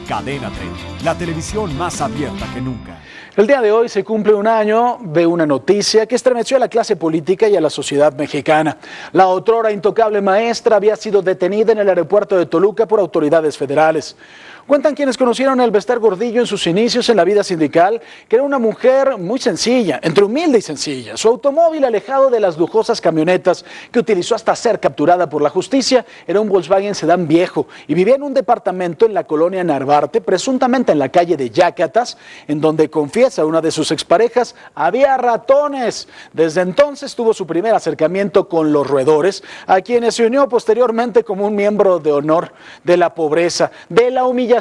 Cadena 30, la televisión más abierta que nunca. El día de hoy se cumple un año de una noticia que estremeció a la clase política y a la sociedad mexicana. La otrora intocable maestra había sido detenida en el aeropuerto de Toluca por autoridades federales. Cuentan quienes conocieron a Elbester Gordillo en sus inicios en la vida sindical que era una mujer muy sencilla, entre humilde y sencilla. Su automóvil, alejado de las lujosas camionetas que utilizó hasta ser capturada por la justicia, era un Volkswagen sedán viejo y vivía en un departamento en la colonia Narvarte, presuntamente en la calle de Yacatas, en donde, confiesa una de sus exparejas, había ratones. Desde entonces tuvo su primer acercamiento con los roedores, a quienes se unió posteriormente como un miembro de honor de la pobreza, de la humillación.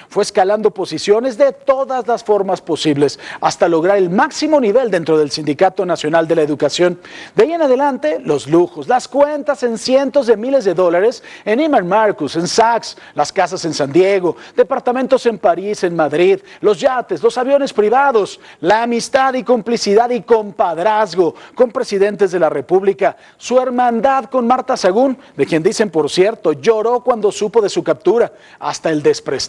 Fue escalando posiciones de todas las formas posibles hasta lograr el máximo nivel dentro del Sindicato Nacional de la Educación. De ahí en adelante, los lujos, las cuentas en cientos de miles de dólares en Neiman Marcus, en Saks, las casas en San Diego, departamentos en París, en Madrid, los yates, los aviones privados, la amistad y complicidad y compadrazgo con presidentes de la República, su hermandad con Marta Sagún, de quien dicen, por cierto, lloró cuando supo de su captura, hasta el desprestigio,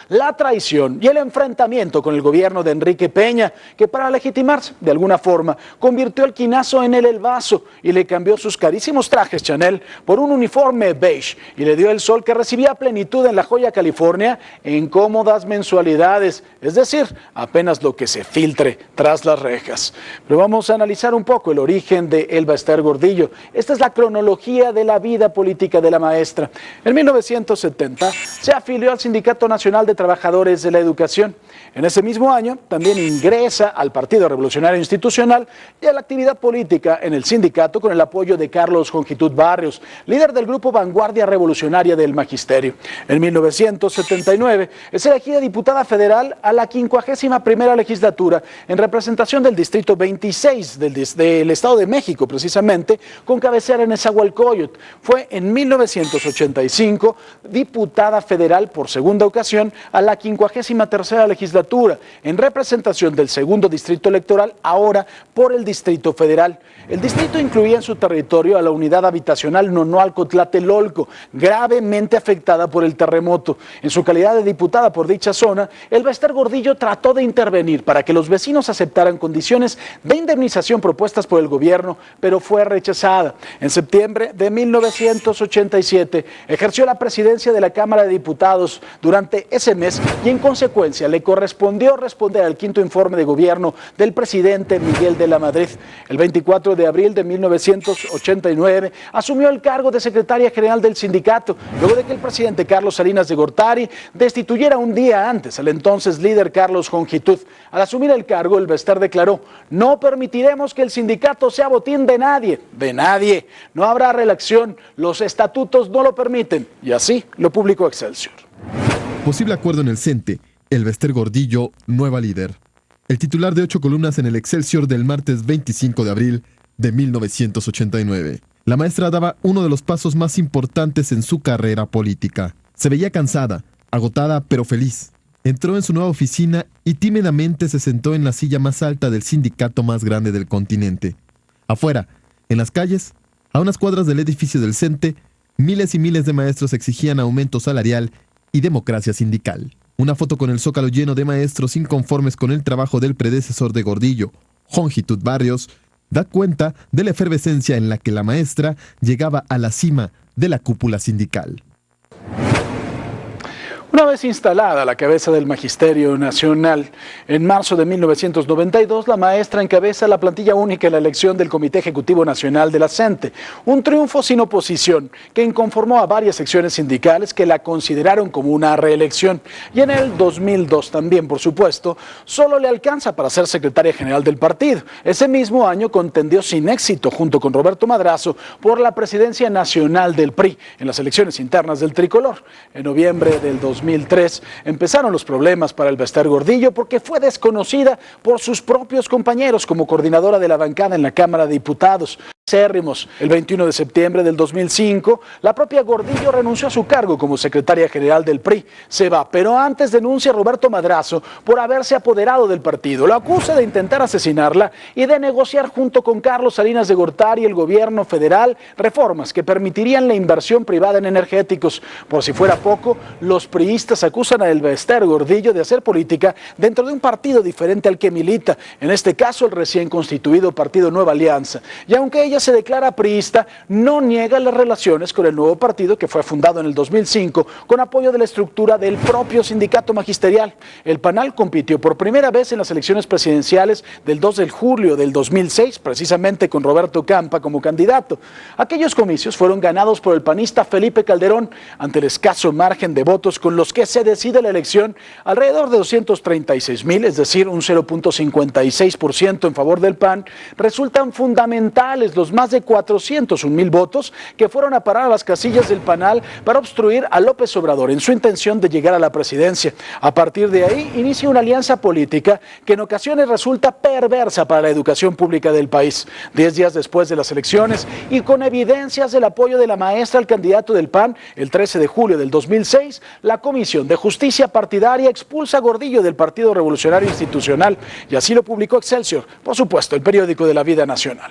la traición y el enfrentamiento con el gobierno de Enrique Peña, que para legitimarse de alguna forma convirtió el quinazo en el vaso y le cambió sus carísimos trajes Chanel por un uniforme beige y le dio el sol que recibía a plenitud en La Joya, California, en cómodas mensualidades, es decir, apenas lo que se filtre tras las rejas. Pero vamos a analizar un poco el origen de Elbester Gordillo. Esta es la cronología de la vida política de la maestra. En 1970 se afilió al Sindicato Nacional de Trabajadores de la Educación. En ese mismo año también ingresa al Partido Revolucionario Institucional y a la actividad política en el sindicato con el apoyo de Carlos Jongitud Barrios, líder del grupo Vanguardia Revolucionaria del Magisterio. En 1979 es elegida diputada federal a la 51ª legislatura en representación del Distrito 26 del Estado de México, precisamente, con cabecera en Nezahualcóyotl. Fue en 1985 diputada federal por segunda ocasión a la 53ª legislatura en representación del segundo distrito electoral, ahora por el Distrito Federal. El distrito incluía en su territorio a la unidad habitacional Nonoalco-Tlatelolco, gravemente afectada por el terremoto. En su calidad de diputada por dicha zona, Elbester Gordillo trató de intervenir para que los vecinos aceptaran condiciones de indemnización propuestas por el gobierno, pero fue rechazada. En septiembre de 1987 ejerció la presidencia de la Cámara de Diputados durante ese mes y en consecuencia le correspondió responder al quinto informe de gobierno del presidente Miguel de la Madrid. El 24 de abril de 1989 asumió el cargo de secretaria general del sindicato, luego de que el presidente Carlos Salinas de Gortari destituyera un día antes al entonces líder Carlos Jongitud. Al asumir el cargo, Elbester declaró: "No permitiremos que el sindicato sea botín de nadie, no habrá reelección, los estatutos no lo permiten", y así lo publicó Excelsior. Posible acuerdo en el CENTE, Elbester Gordillo, nueva líder. El titular de 8 columnas en el Excelsior del martes 25 de abril de 1989. La maestra daba uno de los pasos más importantes en su carrera política. Se veía cansada, agotada, pero feliz. Entró en su nueva oficina y tímidamente se sentó en la silla más alta del sindicato más grande del continente. Afuera, en las calles, a unas cuadras del edificio del CENTE, miles y miles de maestros exigían aumento salarial y democracia sindical. Una foto con el zócalo lleno de maestros inconformes con el trabajo del predecesor de Gordillo, Jongitud Barrios, da cuenta de la efervescencia en la que la maestra llegaba a la cima de la cúpula sindical. Una vez instalada a la cabeza del Magisterio Nacional, en marzo de 1992, la maestra encabeza la plantilla única en la elección del Comité Ejecutivo Nacional de la CENTE, un triunfo sin oposición que inconformó a varias secciones sindicales que la consideraron como una reelección. Y en el 2002 también, por supuesto, solo le alcanza para ser secretaria general del partido. Ese mismo año contendió sin éxito, junto con Roberto Madrazo, por la presidencia nacional del PRI en las elecciones internas del tricolor. En noviembre del 2003 empezaron los problemas para Elbester Gordillo porque fue desconocida por sus propios compañeros como coordinadora de la bancada en la Cámara de Diputados. acérrimos. El 21 de septiembre del 2005, la propia Gordillo renunció a su cargo como secretaria general del PRI. Se va, pero antes denuncia a Roberto Madrazo por haberse apoderado del partido. Lo acusa de intentar asesinarla y de negociar junto con Carlos Salinas de Gortari y el gobierno federal reformas que permitirían la inversión privada en energéticos. Por si fuera poco, los priistas acusan a Elbester Gordillo de hacer política dentro de un partido diferente al que milita, en este caso el recién constituido Partido Nueva Alianza. Y aunque ella se declara priista, no niega las relaciones con el nuevo partido que fue fundado en el 2005 con apoyo de la estructura del propio sindicato magisterial. El PANAL compitió por primera vez en las elecciones presidenciales del 2 de julio del 2006, precisamente con Roberto Campa como candidato. Aquellos comicios fueron ganados por el panista Felipe Calderón ante el escaso margen de votos con los que se decide la elección, alrededor de 236,000, es decir, un 0.56% en favor del PAN. Resultan fundamentales los más de 401,000 votos que fueron a parar a las casillas del PANAL para obstruir a López Obrador en su intención de llegar a la presidencia. A partir de ahí inicia una alianza política que en ocasiones resulta perversa para la educación pública del país. 10 días después de las elecciones y con evidencias del apoyo de la maestra al candidato del PAN, el 13 de julio del 2006, la Comisión de Justicia Partidaria expulsa a Gordillo del Partido Revolucionario Institucional, y así lo publicó Excelsior, por supuesto, el periódico de la vida nacional.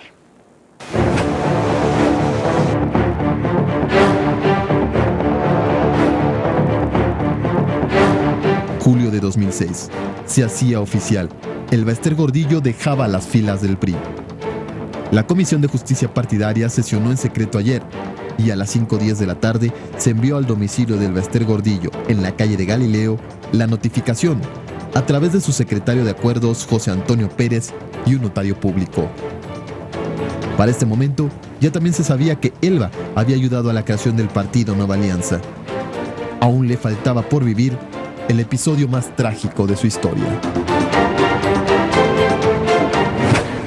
Julio de 2006. Se hacía oficial. Elbester Gordillo dejaba las filas del PRI. La Comisión de Justicia Partidaria sesionó en secreto ayer y a las 5:10 de la tarde se envió al domicilio de Elbester Gordillo, en la calle de Galileo, la notificación a través de su secretario de Acuerdos, José Antonio Pérez, y un notario público. Para este momento, ya también se sabía que Elba había ayudado a la creación del Partido Nueva Alianza. Aún le faltaba por vivir el episodio más trágico de su historia.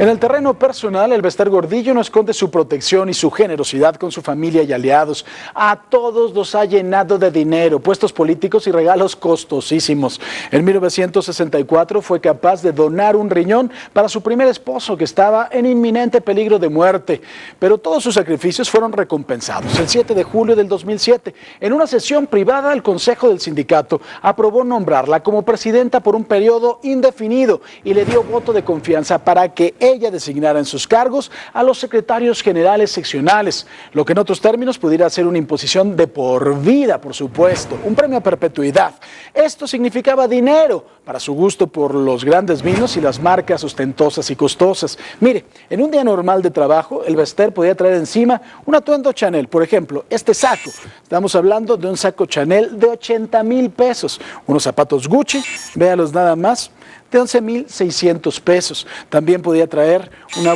En el terreno personal, Elbester Gordillo no esconde su protección y su generosidad con su familia y aliados. A todos los ha llenado de dinero, puestos políticos y regalos costosísimos. En 1964 fue capaz de donar un riñón para su primer esposo, que estaba en inminente peligro de muerte. Pero todos sus sacrificios fueron recompensados. El 7 de julio del 2007, en una sesión privada, el Consejo del Sindicato aprobó nombrarla como presidenta por un periodo indefinido y le dio voto de confianza para que ella designara en sus cargos a los secretarios generales seccionales, lo que en otros términos pudiera ser una imposición de por vida, por supuesto, un premio a perpetuidad. Esto significaba dinero para su gusto por los grandes vinos y las marcas ostentosas y costosas. Mire, en un día normal de trabajo, Elbester podía traer encima un atuendo Chanel, por ejemplo, este saco. Estamos hablando de un saco Chanel de 80,000 pesos, unos zapatos Gucci, véalos nada más, de 11,600 pesos. También podía traer una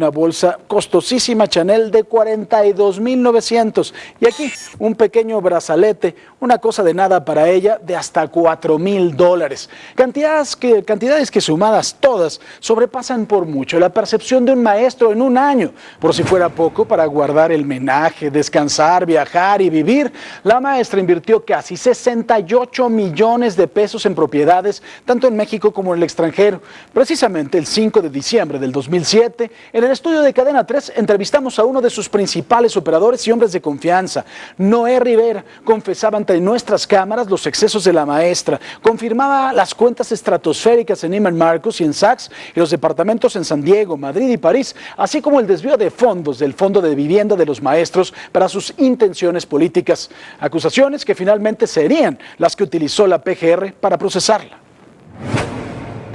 bolsa costosísima Chanel de 42,900. Y aquí un pequeño brazalete, una cosa de nada para ella, de hasta $4,000. Cantidades que sumadas todas sobrepasan por mucho la percepción de un maestro en un año. Por si fuera poco, para guardar el menaje, descansar, viajar y vivir, la maestra invirtió casi 68 millones de pesos en propiedades, tanto en México como en el extranjero. Precisamente el 5 de diciembre del 2007, en el estudio de Cadena 3, entrevistamos a uno de sus principales operadores y hombres de confianza. Noé Rivera confesaba ante nuestras cámaras los excesos de la maestra, confirmaba las cuentas estratosféricas en Neiman Marcus y en Saks y los departamentos en San Diego, Madrid y París, así como el desvío de fondos del Fondo de Vivienda de los Maestros para sus intenciones políticas. Acusaciones que finalmente serían las que utilizó la PGR para procesarla.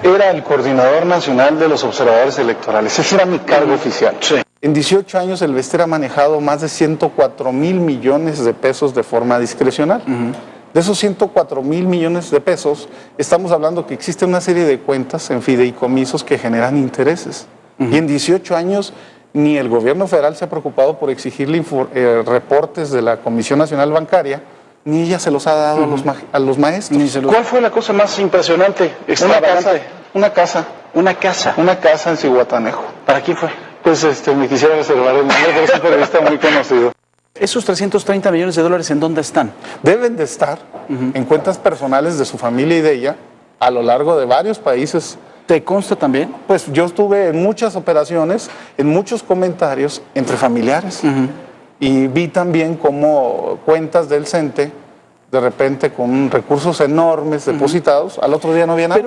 Era el coordinador nacional de los observadores electorales. Ese era mi cargo oficial. Sí. En 18 años, Elbester ha manejado más de 104,000 millones de pesos de forma discrecional. De esos 104,000 millones de pesos, estamos hablando que existe una serie de cuentas en fideicomisos que generan intereses. Y en 18 años, ni el gobierno federal se ha preocupado por exigirle reportes de la Comisión Nacional Bancaria, ni ella se los ha dado a los maestros. ¿Cuál fue la cosa más impresionante, extravagante? Una casa. ¿Una casa? Una casa en Zihuatanejo. ¿Para quién fue? Pues me quisiera reservar el nombre, pero es un periodista muy conocido. ¿Esos 330 millones de dólares en dónde están? Deben de estar en cuentas personales de su familia y de ella a lo largo de varios países ¿Te consta también? Pues yo estuve en muchas operaciones, en muchos comentarios entre familiares. Y vi también cómo cuentas del CENTE, de repente con recursos enormes depositados, al otro día no había nada.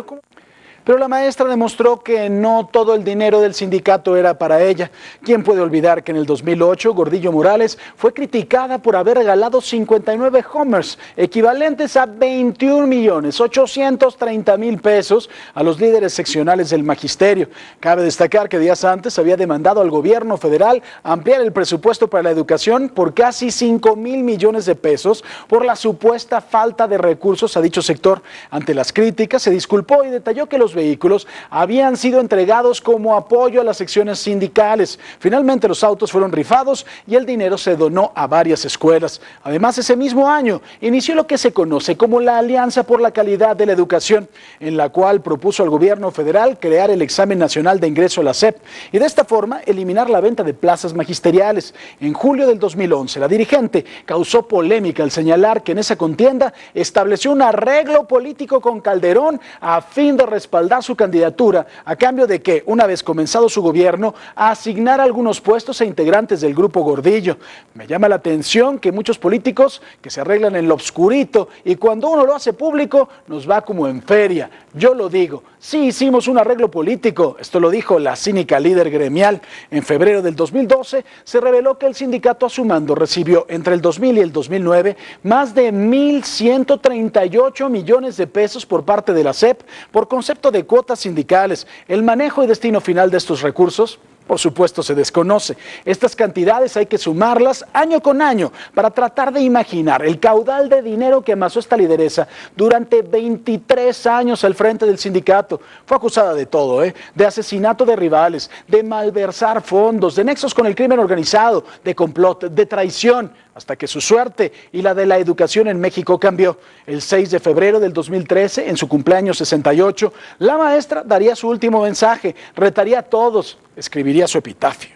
Pero la maestra demostró que no todo el dinero del sindicato era para ella. ¿Quién puede olvidar que en el 2008 Gordillo Morales fue criticada por haber regalado 59 Hummers, equivalentes a 21.830.000 pesos a los líderes seccionales del magisterio? Cabe destacar que días antes había demandado al gobierno federal ampliar el presupuesto para la educación por casi 5.000 millones de pesos por la supuesta falta de recursos a dicho sector. Ante las críticas se disculpó y detalló que los vehículos habían sido entregados como apoyo a las secciones sindicales. Finalmente los autos fueron rifados y el dinero se donó a varias escuelas. Además, ese mismo año inició lo que se conoce como la Alianza por la Calidad de la Educación, en la cual propuso al gobierno federal crear el examen nacional de ingreso a la SEP y de esta forma eliminar la venta de plazas magisteriales. En julio del 2011, la dirigente causó polémica al señalar que en esa contienda estableció un arreglo político con Calderón a fin de respaldar su candidatura a cambio de que, una vez comenzado su gobierno, asignara algunos puestos a integrantes del grupo Gordillo. Me llama la atención que muchos políticos que se arreglan en lo obscurito y cuando uno lo hace público nos va como en feria. Yo lo digo, sí hicimos un arreglo político, esto lo dijo la cínica líder gremial. En febrero del 2012 se reveló que el sindicato a su mando recibió entre el 2000 y el 2009 más de 1.138 millones de pesos por parte de la SEP por concepto de cuotas sindicales. El manejo y destino final de estos recursos, por supuesto, se desconoce. Estas cantidades hay que sumarlas año con año para tratar de imaginar el caudal de dinero que amasó esta lideresa durante 23 años al frente del sindicato. Fue acusada de todo, de asesinato de rivales, de malversar fondos, de nexos con el crimen organizado, de complot, de traición, hasta que su suerte y la de la educación en México cambió. El 6 de febrero del 2013, en su cumpleaños 68, la maestra daría su último mensaje, retaría a todos, escribiría su epitafio.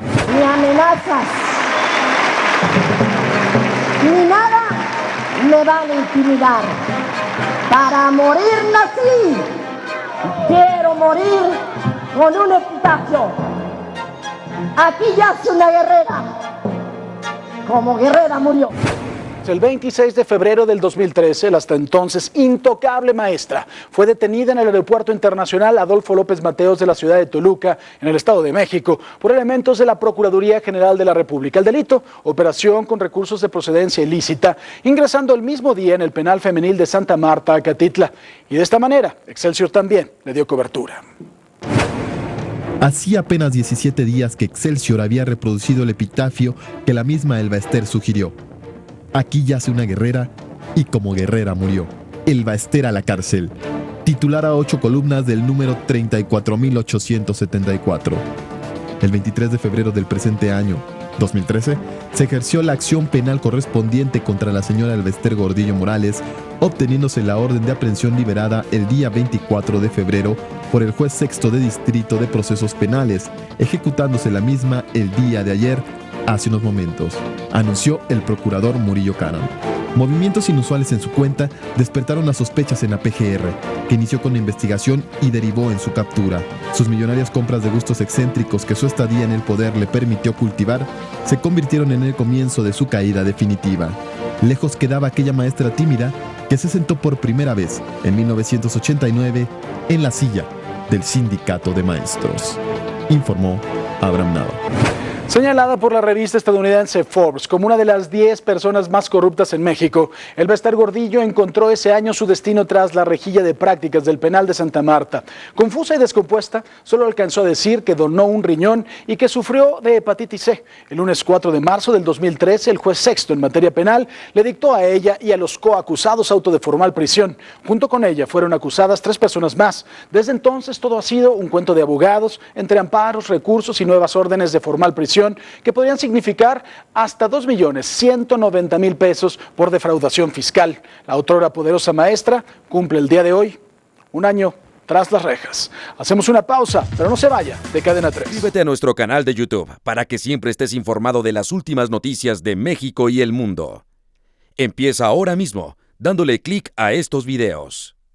Ni amenazas, ni nada me van a intimidar. Para morir nací, quiero morir con un epitafio. Aquí yace una guerrera. Como guerrera murió. El 26 de febrero del 2013, la hasta entonces intocable maestra fue detenida en el Aeropuerto Internacional Adolfo López Mateos de la ciudad de Toluca, en el Estado de México, por elementos de la Procuraduría General de la República. El delito, operación con recursos de procedencia ilícita, ingresando el mismo día en el penal femenil de Santa Marta, Acatitla. Y de esta manera, Excelsior también le dio cobertura. Hacía apenas 17 días que Excelsior había reproducido el epitafio que la misma Elba Ester sugirió. Aquí yace una guerrera y como guerrera murió. Elba Ester a la cárcel. Titular a 8 columnas del número 34.874. El 23 de febrero del presente año, 2013, se ejerció la acción penal correspondiente contra la señora Elba Ester Gordillo Morales, obteniéndose la orden de aprehensión liberada el día 24 de febrero por el juez sexto de distrito de procesos penales, ejecutándose la misma el día de ayer, hace unos momentos, anunció el procurador Murillo Karam. Movimientos inusuales en su cuenta despertaron las sospechas en la PGR, que inició con la investigación y derivó en su captura. Sus millonarias compras de gustos excéntricos que su estadía en el poder le permitió cultivar, se convirtieron en el comienzo de su caída definitiva. Lejos quedaba aquella maestra tímida que se sentó por primera vez, en 1989, en la silla del Sindicato de Maestros. Informó Abraham Nava. Señalada por la revista estadounidense Forbes como una de las 10 personas más corruptas en México, Elba Ester Gordillo encontró ese año su destino tras la rejilla de prácticas del penal de Santa Marta. Confusa y descompuesta, solo alcanzó a decir que donó un riñón y que sufrió de hepatitis C. El lunes 4 de marzo del 2013, el juez sexto en materia penal le dictó a ella y a los coacusados auto de formal prisión. Junto con ella fueron acusadas 3 personas más. Desde entonces todo ha sido un cuento de abogados, entre amparos, recursos y nuevas órdenes de formal prisión que podrían significar hasta 2.190.000 pesos por defraudación fiscal. La otrora poderosa maestra cumple el día de hoy 1 año tras las rejas. Hacemos una pausa, pero no se vaya de Cadena 3. Suscríbete a nuestro canal de YouTube para que siempre estés informado de las últimas noticias de México y el mundo. Empieza ahora mismo dándole clic a estos videos.